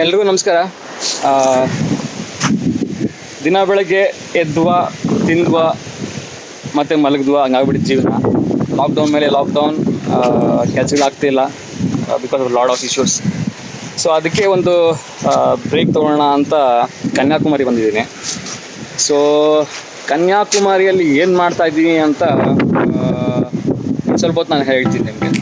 ಎಲ್ರಿಗೂ ನಮಸ್ಕಾರ. ಆ, ದಿನ ಬೆಳಗ್ಗೆ ಎದ್ವಾ ತಿಂದ್ವಾ ಮತ್ತೆ ಮಲಗಿದ್ವಾ ಹಂಗಾಗ್ಬಿಟ್ಟಿದ್ದು ಜೀವನ. ಲಾಕ್ಡೌನ್ ಮೇಲೆ ಲಾಕ್ಡೌನ್ ಕೆಲಸಗಳಾಗ್ತಿಲ್ಲ because of lot of issues. So ಅದಕ್ಕೆ ಒಂದು ಬ್ರೇಕ್ ತೊಗೊಳ್ಳೋಣ ಅಂತ ಕನ್ಯಾಕುಮಾರಿ ಬಂದಿದ್ದೀನಿ. ಸೊ ಕನ್ಯಾಕುಮಾರಿಯಲ್ಲಿ ಏನು ಮಾಡ್ತಾ ಇದ್ದೀನಿ ಅಂತ ಸ್ವಲ್ಪ ಹೊತ್ತು ನಾನು ಹೇಳ್ತೀನಿ ನಿಮಗೆ.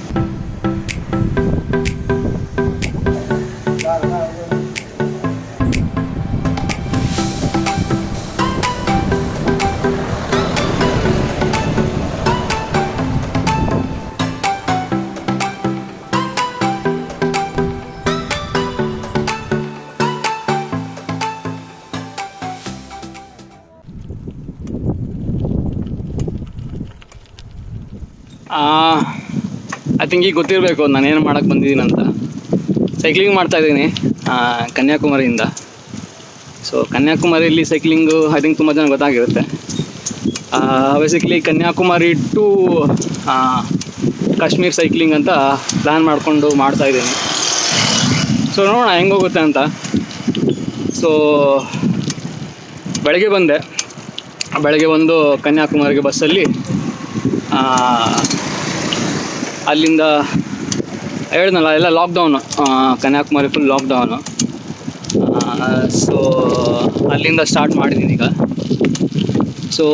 ಐ ಥಿಂಕ್ ಈಗ ಗೊತ್ತಿರಬೇಕು ನಾನೇನು ಮಾಡೋಕ್ಕೆ ಬಂದಿದ್ದೀನಿ ಅಂತ. ಸೈಕ್ಲಿಂಗ್ ಮಾಡ್ತಾಯಿದ್ದೀನಿ ಕನ್ಯಾಕುಮಾರಿಯಿಂದ. ಸೊ ಕನ್ಯಾಕುಮಾರಿಯಲ್ಲಿ ಸೈಕ್ಲಿಂಗು ಐ ಥಿಂಕ್ ತುಂಬ ಜನ ಗೊತ್ತಾಗಿರುತ್ತೆ. Basically Kanyakumari to Kashmir cycling ಅಂತ ಪ್ಲ್ಯಾನ್ ಮಾಡಿಕೊಂಡು ಮಾಡ್ತಾಯಿದ್ದೀನಿ. ಸೊ ನೋಡೋಣ ಹೆಂಗೋಗುತ್ತೆ ಅಂತ. ಸೊ ಬೆಳಗ್ಗೆ ಬಂದು ಕನ್ಯಾಕುಮಾರಿಗೆ ಬಸ್ಸಲ್ಲಿ ಅಲ್ಲಿಂದ ಹೇಳಿದ್ನಲ್ಲ ಎಲ್ಲ lockdown, Kanyakumari full lockdown. So ಅಲ್ಲಿಂದ ಸ್ಟಾರ್ಟ್ ಮಾಡಿದ್ದೀನಿ ಈಗ. ಸೊ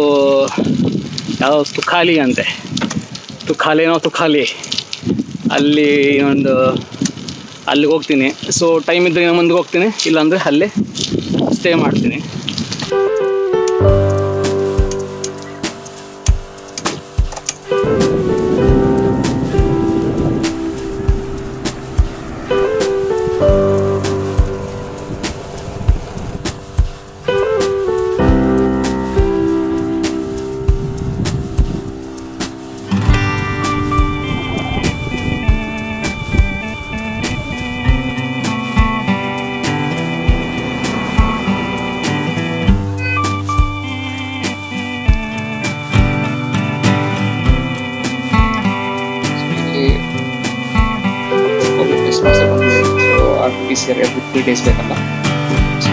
ಯಾವ ತುಖಾಲಿ ಅಂತೆ, ತುಖಾಲಿ ಅಲ್ಲಿ ಅಲ್ಲಿಗೆ ಹೋಗ್ತೀನಿ. ಸೊ ಟೈಮ್ ಇದ್ದರೆ ಮುಂದೆ ಹೋಗ್ತೀನಿ, ಇಲ್ಲಾಂದರೆ ಅಲ್ಲೇ ಸ್ಟೇ ಮಾಡ್ತೀನಿ. RT-PCR 3 days ಬೇಕಲ್ಲ. ಸೊ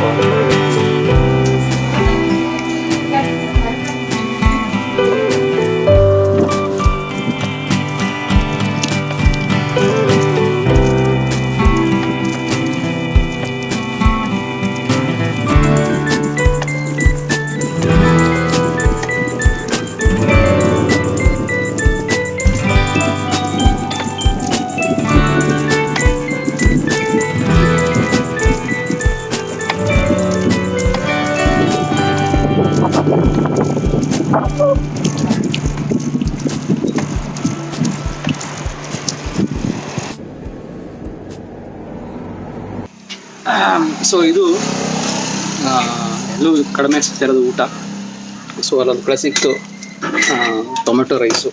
ಸೊ ಇದು ಎಲ್ಲೂ ಕಡಿಮೆ ಸಿಗ್ತಿರೋದು ಊಟ. ಸೊ ಅಲ್ಲೊಂದು ಕಡೆ ಸಿಕ್ತು ಟೊಮೆಟೊ ರೈಸು.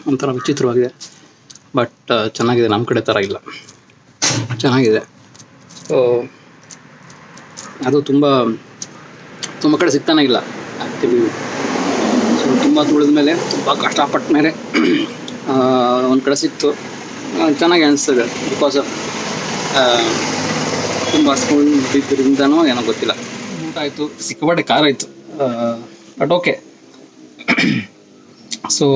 ಒಂಥರ ವಿಚಿತ್ರವಾಗಿದೆ, ಬಟ್ ಚೆನ್ನಾಗಿದೆ. ನಮ್ಮ ಕಡೆ ಥರ ಇಲ್ಲ, ಚೆನ್ನಾಗಿದೆ. ಸೊ ಅದು ತುಂಬ ಕಡೆ ಸಿಗ್ತಾನೆ ಇಲ್ಲ ಆ್ಯಕ್ಚುಲಿ. ಸೊ ತುಂಬ ತುಳಿದ ಮೇಲೆ, ತುಂಬ ಕಷ್ಟಪಟ್ಟ ಮೇಲೆ ಒಂದು ಕಡೆ ಸಿಕ್ತು, ಚೆನ್ನಾಗಿ ಅನಿಸ್ತದೆ. ಬಿಕಾಸ್ ಆಫ್ ತುಂಬ ಸ್ಕೂಲ್ ಇದ್ದರಿಂದನೋ ಏನೋ ಗೊತ್ತಿಲ್ಲ. ಊಟ ಆಯಿತು, ಸಿಕ್ಕಾಪಟ್ಟೆ ಖಾರ ಆಯಿತು, ಬಟ್ ಓಕೆ. ಸೊ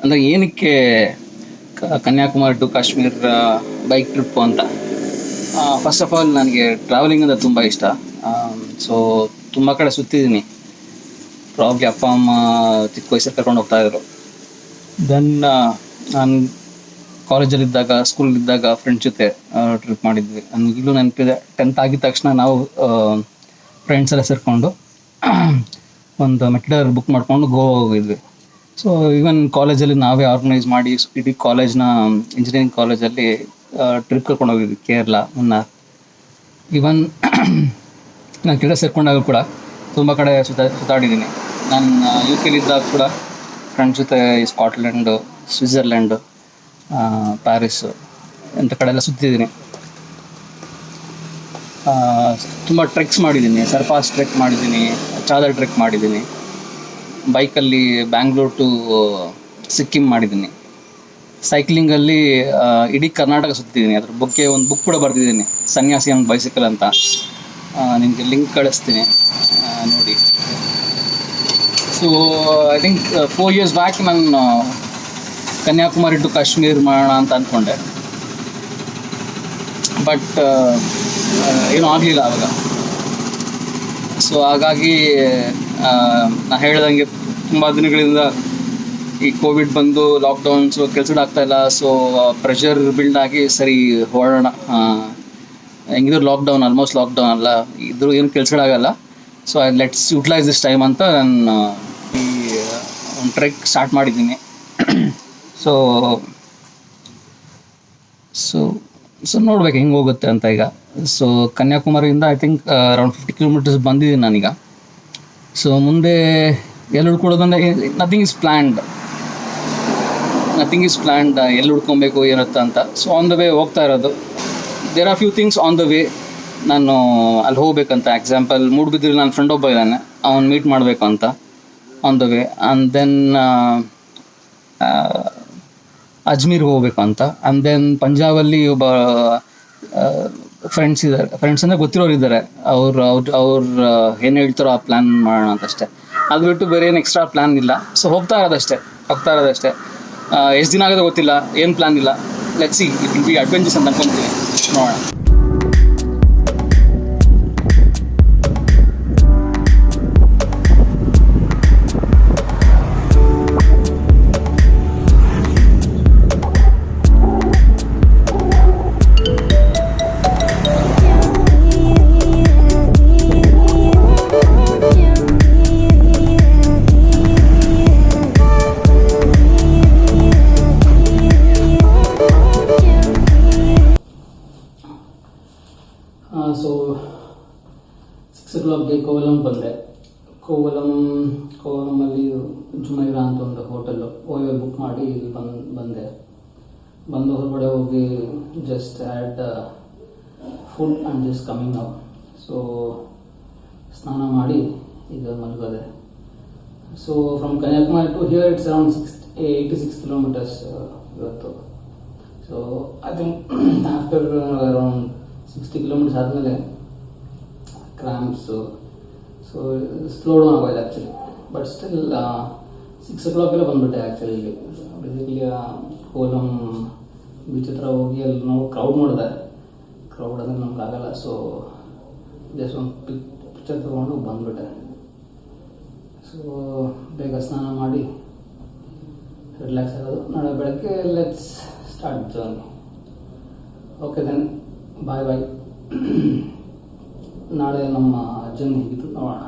ಅಂದರೆ ಏನಕ್ಕೆ Kanyakumari to Kashmir bike trip ಅಂತ. ಫಸ್ಟ್ ಆಫ್ ಆಲ್ ನನಗೆ ಟ್ರಾವೆಲಿಂಗ್ ಅಂದರೆ ತುಂಬ ಇಷ್ಟ. ಸೊ ತುಂಬ ಕಡೆ ಸುತ್ತಿದ್ದೀನಿ. ಪ್ರಾಬ್ಲಿ ಅಪ್ಪ ಅಮ್ಮ ಚಿಕ್ಕ ವಯಸ್ಸಲ್ಲಿ ಕರ್ಕೊಂಡು ಹೋಗ್ತಾಯಿದ್ರು. ದೆನ್ ನಾನು ಕಾಲೇಜಲ್ಲಿದ್ದಾಗ, ಸ್ಕೂಲಲ್ಲಿದ್ದಾಗ ಫ್ರೆಂಡ್ಸ್ ಜೊತೆ ಟ್ರಿಪ್ ಮಾಡಿದ್ವಿ. ನನಗಿಲ್ಲೂ ನೆನಪಿದೆ, 10th ಆಗಿದ ತಕ್ಷಣ ನಾವು ಫ್ರೆಂಡ್ಸ್ ಎಲ್ಲ ಸೇರಿಕೊಂಡು ಒಂದು ಮೆಟ್ಲರ್ ಬುಕ್ ಮಾಡಿಕೊಂಡು ಗೋವಾ ಹೋಗಿದ್ವಿ. ಸೊ ಈವನ್ ಕಾಲೇಜಲ್ಲಿ ನಾವೇ ಆರ್ಗನೈಸ್ ಮಾಡಿ ಇಡೀ ಕಾಲೇಜ್ನ, ಇಂಜಿನಿಯರಿಂಗ್ ಕಾಲೇಜಲ್ಲಿ ಟ್ರಿಪ್ ಕರ್ಕೊಂಡು ಹೋಗಿದ್ವಿ, ಕೇರಳ, ಮುನ್ನಾರ್. ಈವನ್ ನಾನು ಕೆಳಗೆ ಸೇರ್ಕೊಂಡಾಗ ಕೂಡ ತುಂಬ ಕಡೆ ಸುತ್ತಾಡಿದ್ದೀನಿ. ನಾನು UK ಕೂಡ ಫ್ರೆಂಡ್ಸ್ ಜೊತೆ ಸ್ಕಾಟ್ಲೆಂಡು, ಸ್ವಿಟ್ಜರ್ಲ್ಯಾಂಡು, ಪ್ಯಾರಿಸ್ಸು ಇಂಥ ಕಡೆ ಎಲ್ಲ ಸುತ್ತಿದ್ದೀನಿ. ತುಂಬ ಟ್ರೆಕ್ಸ್ ಮಾಡಿದ್ದೀನಿ. ಸರ್ಪಾಸ್ ಟ್ರೆಕ್ ಮಾಡಿದ್ದೀನಿ, ಚಾದರ್ ಟ್ರೆಕ್ ಮಾಡಿದ್ದೀನಿ. ಬೈಕಲ್ಲಿ ಬ್ಯಾಂಗ್ಳೂರ್ ಟು ಸಿಕ್ಕಿಂ ಮಾಡಿದ್ದೀನಿ. ಸೈಕ್ಲಿಂಗಲ್ಲಿ ಇಡೀ ಕರ್ನಾಟಕ ಸುತ್ತಿದ್ದೀನಿ. ಅದ್ರ ಬಗ್ಗೆ ಒಂದು ಬುಕ್ ಕೂಡ ಬರ್ತಿದ್ದೀನಿ, ಸನ್ಯಾಸಿ ಆನ್ ಬೈಸಿಕಲ್ ಅಂತ. ನಿಮಗೆ ಲಿಂಕ್ ಕಳಿಸ್ತೀನಿ, ನೋಡಿ. So I think 4 years back ನಾನು ಕನ್ಯಾಕುಮಾರಿ ಟು ಕಾಶ್ಮೀರ್ ಮಾಡೋಣ ಅಂತ ಅಂದ್ಕೊಂಡೆ, ಬಟ್ ಏನೂ ಆಗಲಿಲ್ಲ ಆವಾಗ. ಸೊ ಹಾಗಾಗಿ ನಾನು ಹೇಳ್ದಂಗೆ ತುಂಬ ದಿನಗಳಿಂದ ಈ ಕೋವಿಡ್ ಬಂದು ಲಾಕ್ಡೌನ್ಸು ಕೆಲಸಗಳಾಗ್ತಾಯಿಲ್ಲ. ಸೊ ಪ್ರೆಷರ್ ಬಿಲ್ಡ್ ಆಗಿ ಸರಿ ಹೊರಡೋಣ, ಹೆಂಗಿದ್ರು ಲಾಕ್ಡೌನ್, ಆಲ್ಮೋಸ್ಟ್ ಲಾಕ್ಡೌನ್ ಅಲ್ಲ, ಇದ್ರೂ ಏನು ಕೆಲಸಗಳಾಗಲ್ಲ. So let's utilise this time ಅಂತ ನಾನು ಈ ಒಂದು ಟ್ರೆಕ್ ಸ್ಟಾರ್ಟ್ ಮಾಡಿದ್ದೀನಿ. ಸೊ ಸೊ ಸೊ ನೋಡ್ಬೇಕು ಹೆಂಗೆ ಹೋಗುತ್ತೆ ಅಂತ ಈಗ. ಸೊ ಕನ್ಯಾಕುಮಾರಿಯಿಂದ ಐ ಥಿಂಕ್ ಅರೌಂಡ್ 50 kilometers ಬಂದಿದ್ದೀನಿ ನಾನೀಗ. ಸೊ ಮುಂದೆ ಎಲ್ಲಿ ಹುಡ್ಕೊಡೋದಂದ್ರೆ ನಥಿಂಗ್ ಈಸ್ ಪ್ಲ್ಯಾಂಡ್, ಎಲ್ಲಿ ಹುಡ್ಕೊಬೇಕು ಏನತ್ತ ಅಂತ. ಸೊ ಆನ್ ದ ವೇ ಹೋಗ್ತಾ ಇರೋದು. There are few things on the way. ನಾನು ಅಲ್ಲಿ ಹೋಗ್ಬೇಕಂತ, ಎಕ್ಸಾಂಪಲ್ ಮೂಡುಬಿದ್ರಲ್ಲಿ ನನ್ನ ಫ್ರೆಂಡ್ ಒಬ್ಬ ಇದ್ದಾನೆ, ಅವನು ಮೀಟ್ ಮಾಡಬೇಕು ಅಂತ on the way. And then Ajmer ಹೋಗ್ಬೇಕು ಅಂತ. ಆ್ಯಂಡ್ ದೆನ್ ಪಂಜಾಬಲ್ಲಿ ಒಬ್ಬ ಫ್ರೆಂಡ್ಸ್ ಇದ್ದಾರೆ, ಫ್ರೆಂಡ್ಸ್ ಅಂದರೆ ಗೊತ್ತಿರೋರು ಇದ್ದಾರೆ, ಅವ್ರು ಏನು ಹೇಳ್ತಾರೋ ಆ ಪ್ಲ್ಯಾನ್ ಮಾಡೋಣ ಅಂತಷ್ಟೇ. ಅದು ಬಿಟ್ಟು ಬೇರೆ ಏನು ಎಕ್ಸ್ಟ್ರಾ ಪ್ಲ್ಯಾನ್ ಇಲ್ಲ. ಸೊ ಹೋಗ್ತಾ ಇರೋದಷ್ಟೇ. ಎಷ್ಟು ದಿನ ಆಗೋದು ಗೊತ್ತಿಲ್ಲ, ಏನು ಪ್ಲ್ಯಾನ್ ಇಲ್ಲ. Let's see, it will be adventures ಅಂತ ಅನ್ಕೊಂತೀನಿ, ನೋಡೋಣ. ಸೊ 6 o'clockಗೆ ಕೋವಲಂ ಬಂದೆ. ಕೋವಲಮಲ್ಲಿ ಜುಮೈರಾ ಅಂತ ಒಂದು ಹೋಟೆಲ್ಲು ಓಯೋ ಬುಕ್ ಮಾಡಿ ಇಲ್ಲಿ ಬಂದು ಹೊರಗಡೆ ಹೋಗಿ just had food and just coming out. So ಸ್ನಾನ ಮಾಡಿ ಈಗ ಮಲಗೋದೆ. So from Kanyakumari to here it's around 86 kilometers ಇವತ್ತು. So I think after around 60 kilometers ಆದಮೇಲೆ ಕ್ರ್ಯಾಂಪ್ಸು, ಸೊ ಸ್ಲೋ ಡೌನ್ ಆಗೋಯ್ತು ಆ್ಯಕ್ಚುಲಿ. ಬಟ್ ಸ್ಟಿಲ್ 6 o'clock ಬಂದುಬಿಟ್ಟೆ ಆ್ಯಕ್ಚುಲಿ. ಇಲ್ಲಿ ಬೇಸಿಕಲಿ ಕೋವಲಂ ಬೀಚ್ ಹತ್ರ ಹೋಗಿ ಅಲ್ಲಿ ನಾವು ಕ್ರೌಡ್ ಅಂದರೆ ನಮ್ಗೆ ಆಗಲ್ಲ. ಸೊ ಜಸ್ಟ್ ಒಂದು ಪಿಕ್ಚರ್ ತೊಗೊಂಡು ಬಂದುಬಿಟ್ಟೆ. ಸೊ ಬೇಗ ಸ್ನಾನ ಮಾಡಿ ರಿಲ್ಯಾಕ್ಸ್ ಆಗೋದು. ನಾಳೆ ಬೆಳಗ್ಗೆ let's start journey. Okay then, bye. ನಾಳೆ ನಮ್ಮ ಜರ್ನಿ ಹೇಗಿತ್ತು ನೋಡೋಣ.